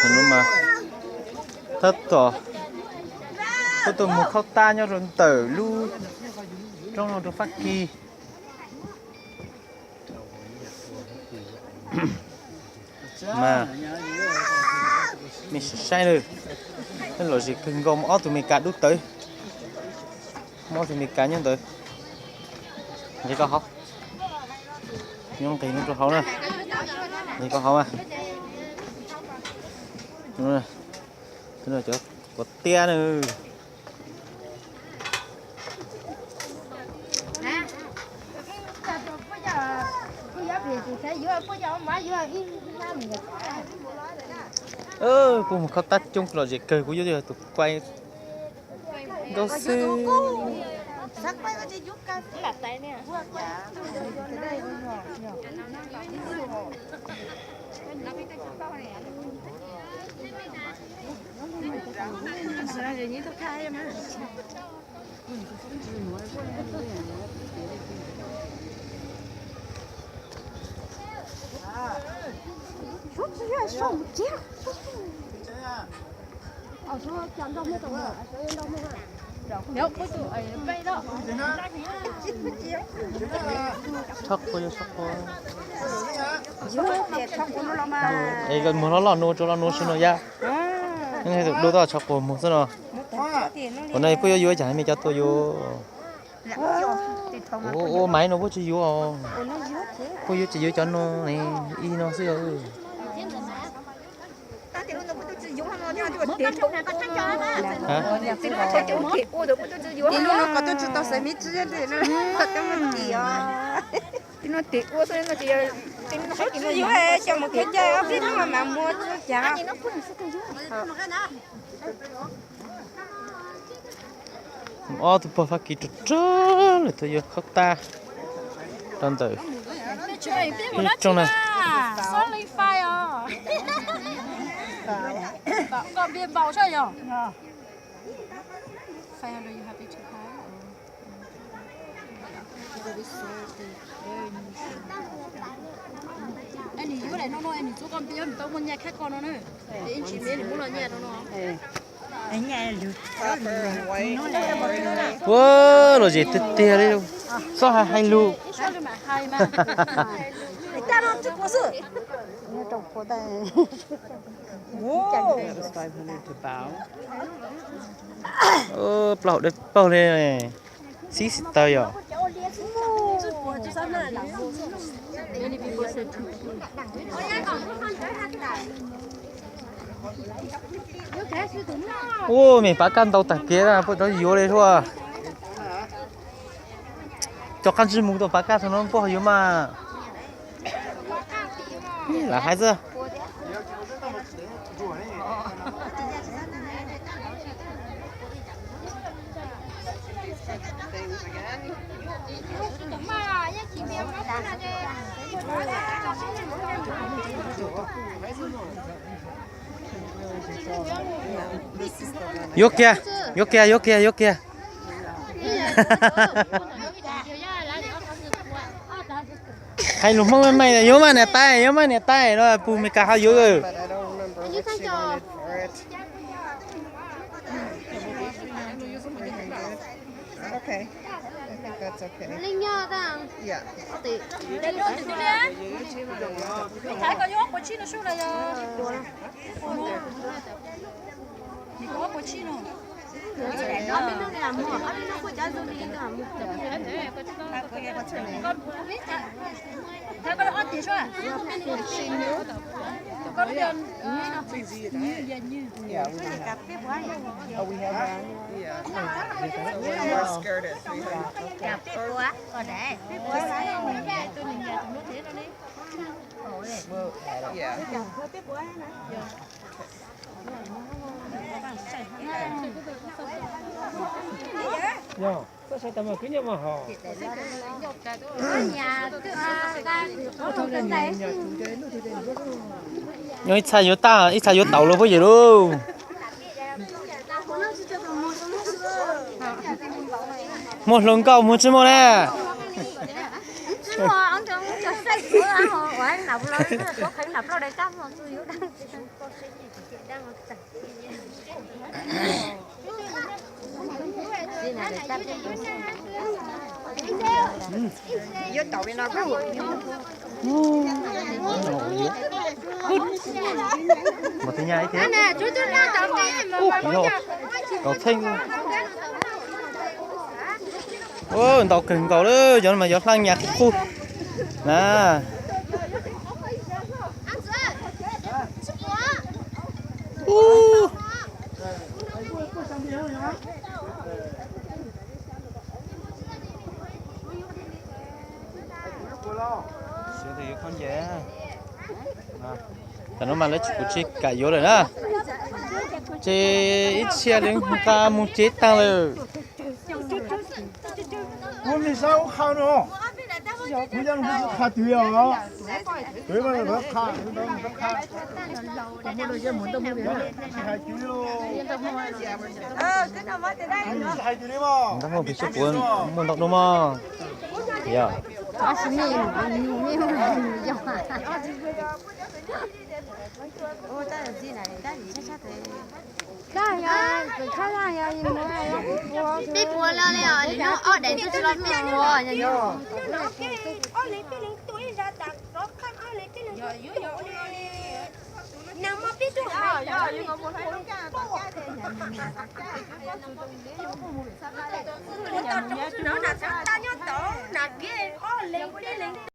nhưng mà thất tỏ tôi tụi một khâu ta nhau rồi tử lu trong nó được phát kỳ mà mình sai rồi cái lối gì kinh gom ó tụi mình cả đút tới mó tụi mình cá nhân tới vậy có học nhưng thì nó có học nè vậy có học à đúng rồi thế là chỗ có tia nữa cùng một khâu tắt chung là gì cười của dưới tụi quay đâu xí chắc coi chắc coi đây gần muốn nó lò nô cho nó nô xin nó ra nhưng hay đôi tao chắc coi một số nó còn này bây giờ vô chẳng mình cho tôi vô ô máy nó có chỉ vô bây giờ chỉ vô cho nó này y nó xíu nó tiệt quá rồi nó tiệt nó phải nó dưới cho một cái chơi ở phía nó mà mua chả tụi bà phát kỳ trơn rồi tôi vô khóc ta đón tử trong này còn biên bảo sao nhở? Phải are you happy to have? Anh đi này nó nói anh chỗ con biên tao muốn nhà khác con nó nữa. Để anh chỉ biết muốn là nhà nó. anh nghe được wow rồi gì tít tia đấy luôn sao hay lu Sao mà hay mà. ta nó chút quá sự trong phố đây. bảo đây bảo đây này xí xí tơi à ô mình bắt căn tàu tạt kia là bắt đầu vô đây thôi cho căn chim mùng tàu bắt cá nó không có mà là hai giờ vô kia vô kia vô kia vô kia hay lùm mông mày này vô mà nè tay rồi bù mày cả hai vô rồi Okay. I think that's okay. Linh nhờ ta. Yeah. Để luôn thì đi. Thấy có nhóc của chi nó xuống này rồi. Đi có của chi nó. Ở bên nó làm mua, ở bên nó có trái dâu đi làm mua. Con biết à? Thấy có ăn gì chưa? Con tiền như. Yeah, we have. Oh, we have one? Yeah. We're scared it. We have. Cà phê quá, còn để. Tôi nhìn nhà chúng nó thế đó đi. Well, yeah. Yo, có sao tao mà cứ nhớ mà họ. Ở nhà ta có thông tin đấy. nhưng ít xa vô tàu luôn có gì luôn một lần câu một chứ một nè Chứ mà ông chồng cho sách của họ quán nạp lo có phải nạp lo để cam mà tôi yếu đang đi này để cam Vô tàu bên nào có một thứ nhai thế nè chú ra tàu này mà cậu thanh ô tàu cần cậu đó giờ mà giờ phăng nhạc khu nè siêu thị con dễ nó mà lấy chụp chiếc cả vô rồi đó chế ít xe đến ta muốn chết tăng rồi hôm nay sao khao nữa bây giờ nó khao tuyệt à tuyệt mà nó khao nó khao cái nào mất đây hai tuyệt mà nó không bị sụp cuốn muốn đọc đâu mà dạ đi bùa lên này nó ở đây tôi làm mèo rồi nha nhớ nằm mà biết được hả? Nó ta nhớ tổ, nạt kia, lên